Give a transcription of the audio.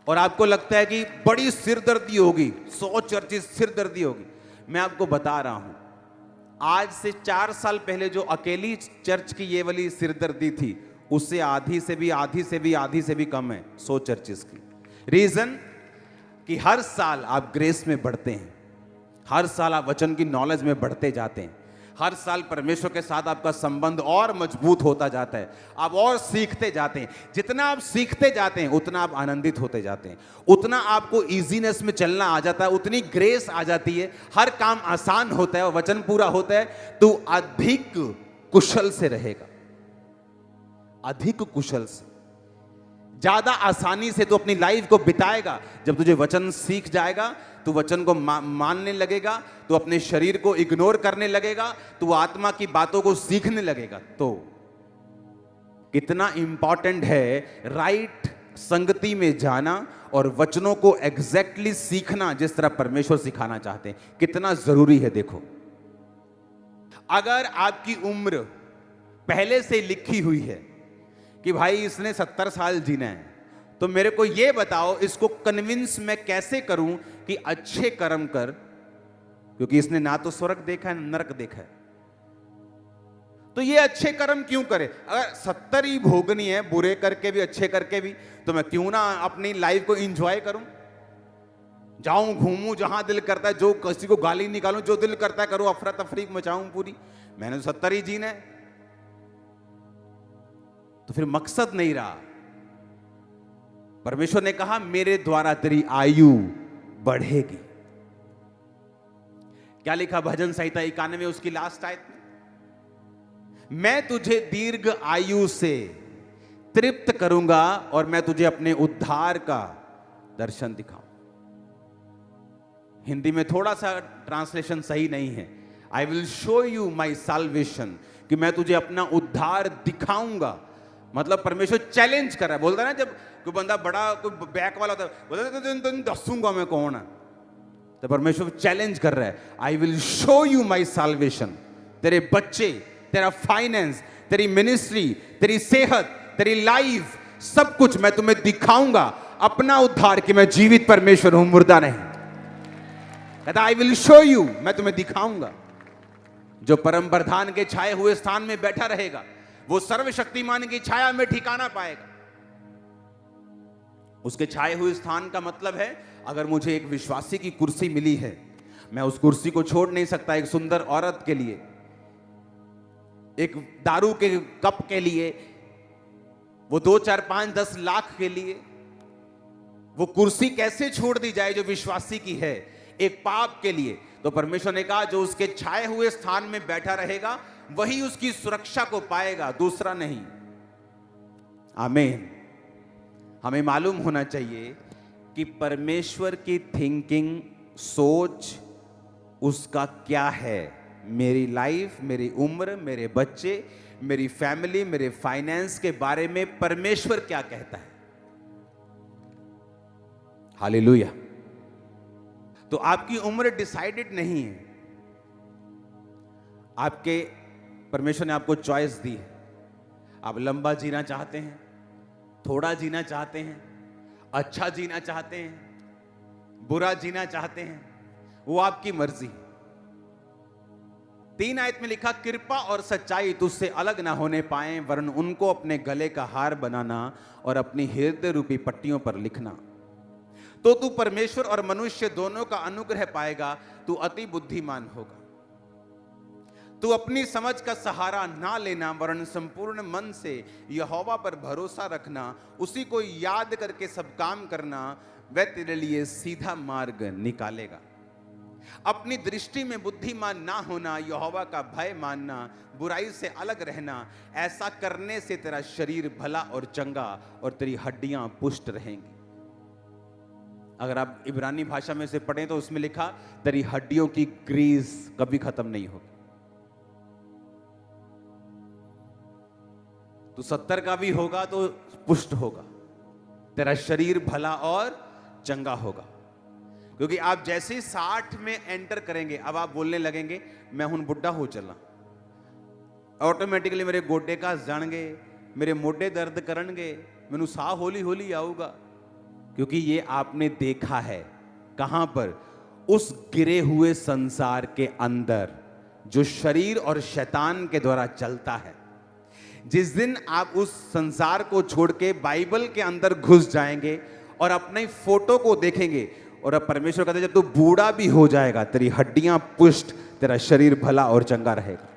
और आपको लगता है कि बड़ी सिरदर्दी होगी, 100 चर्चेस सिरदर्दी होगी। मैं आपको बता रहा हूं, आज से 4 साल पहले जो अकेली चर्च की ये वाली सिरदर्दी थी, उससे आधी से भी कम है 100 चर्चेस की। रीजन कि हर साल आप ग्रेस में बढ़ते हैं, हर साल आप वचन की नॉलेज में बढ़ते जाते हैं, हर साल परमेश्वर के साथ आपका संबंध और मजबूत होता जाता है, आप और सीखते जाते हैं। जितना आप सीखते जाते हैं उतना आप आनंदित होते जाते हैं, उतना आपको इजीनेस में चलना आ जाता है, उतनी ग्रेस आ जाती है, हर काम आसान होता है और वचन पूरा होता है। तो अधिक कुशल से रहेगा, अधिक कुशल से, ज्यादा आसानी से तू अपनी लाइफ को बिताएगा। जब तुझे वचन सीख जाएगा, तू वचन को मानने लगेगा, तू अपने शरीर को इग्नोर करने लगेगा, तू आत्मा की बातों को सीखने लगेगा। तो कितना इंपॉर्टेंट है राइट संगति में जाना और वचनों को एग्जैक्टली सीखना जिस तरह परमेश्वर सिखाना चाहते हैं, कितना जरूरी है। देखो, अगर आपकी उम्र पहले से लिखी हुई है कि भाई इसने 70 साल जीना है, तो मेरे को यह बताओ इसको कन्विंस मैं कैसे करूं कि अच्छे कर्म कर, क्योंकि इसने ना तो स्वर्ग देखा है ना नरक देखा है, तो ये अच्छे कर्म क्यों करे? अगर 70 ही भोगनी है, बुरे करके भी अच्छे करके भी, तो मैं क्यों ना अपनी लाइफ को एंजॉय करूं, जाऊं घूमूं जहां दिल करता है, जो किसी को गाली निकालूं, जो दिल करता है करूं, अफरा तफरी मचाऊं पूरी। मैंने तो 70 ही जीना है, तो फिर मकसद नहीं रहा। परमेश्वर ने कहा मेरे द्वारा तेरी आयु बढ़ेगी। क्या लिखा भजन संहिता 91 उसकी लास्ट आयत में? मैं तुझे दीर्घ आयु से तृप्त करूंगा और मैं तुझे अपने उद्धार का दर्शन दिखाऊं। हिंदी में थोड़ा सा ट्रांसलेशन सही नहीं है। I will show you my salvation, कि मैं तुझे अपना उद्धार दिखाऊंगा। मतलब परमेश्वर चैलेंज कर रहा है। बोलता है ना, जब कोई बंदा बड़ा कोई बैक वाला होता है, बोलता है तुम दसूंगा मैं कौन है, तो परमेश्वर चैलेंज कर रहा है, I will show you my salvation. तेरे बच्चे, तेरा फाइनेंस, तेरी मिनिस्ट्री, तेरी सेहत, तेरी लाइफ, सब कुछ मैं तुम्हें दिखाऊंगा, अपना उद्धार, कि मैं जीवित परमेश्वर हूं, मुर्दा नहीं। कहता आई विल शो यू, मैं तुम्हें दिखाऊंगा। जो परम प्रधान के छाए हुए स्थान में बैठा रहेगा, वो सर्वशक्तिमान की छाया में ठिकाना पाएगा। उसके छाए हुए स्थान का मतलब है, अगर मुझे एक विश्वासी की कुर्सी मिली है, मैं उस कुर्सी को छोड़ नहीं सकता एक सुंदर औरत के लिए, एक दारू के कप के लिए, वो 2, 4, 5, 10 लाख के लिए। वो कुर्सी कैसे छोड़ दी जाए जो विश्वासी की है, एक पाप के लिए? तो परमेश्वर ने कहा जो उसके छाए हुए स्थान में बैठा रहेगा वही उसकी सुरक्षा को पाएगा, दूसरा नहीं। आमीन। हमें मालूम होना चाहिए कि परमेश्वर की थिंकिंग, सोच उसका क्या है। मेरी लाइफ, मेरी उम्र, मेरे बच्चे, मेरी फैमिली, मेरे फाइनेंस के बारे में परमेश्वर क्या कहता है। हालेलुया। तो आपकी उम्र डिसाइडेड नहीं है, आपके परमेश्वर ने आपको चॉइस दी है। आप लंबा जीना चाहते हैं, थोड़ा जीना चाहते हैं, अच्छा जीना चाहते हैं, बुरा जीना चाहते हैं, वो आपकी मर्जी। 3 आयत में लिखा, कृपा और सच्चाई तुझसे अलग ना होने पाए, वरन उनको अपने गले का हार बनाना और अपनी हृदय रूपी पट्टियों पर लिखना। तो तू परमेश्वर और मनुष्य दोनों का अनुग्रह पाएगा, तू अति बुद्धिमान होगा। तू अपनी समझ का सहारा ना लेना, वरन संपूर्ण मन से यहोवा पर भरोसा रखना, उसी को याद करके सब काम करना, वह तेरे लिए सीधा मार्ग निकालेगा। अपनी दृष्टि में बुद्धिमान ना होना, यहोवा का भय मानना, बुराई से अलग रहना, ऐसा करने से तेरा शरीर भला और चंगा और तेरी हड्डियां पुष्ट रहेंगी। अगर आप इब्रानी भाषा में से पढ़ें तो उसमें लिखा, तेरी हड्डियों की ग्रीस कभी खत्म नहीं होगी। तो 70 का भी होगा तो पुष्ट होगा, तेरा शरीर भला और चंगा होगा। क्योंकि आप जैसे 60 में एंटर करेंगे, अब आप बोलने लगेंगे मैं हूं बुढ़ा हो चला, ऑटोमेटिकली मेरे गोडे का जाणगे, मेरे मोढे दर्द करनगे, मैनू साह हौली हौली आऊगा। क्योंकि ये आपने देखा है कहां पर, उस गिरे हुए संसार के अंदर जो शरीर और शैतान के द्वारा चलता है। जिस दिन आप उस संसार को छोड़ के बाइबल के अंदर घुस जाएंगे और अपने फोटो को देखेंगे, और अब परमेश्वर कहते हैं जब तू बूढ़ा भी हो जाएगा तेरी हड्डियां पुष्ट, तेरा शरीर भला और चंगा रहेगा।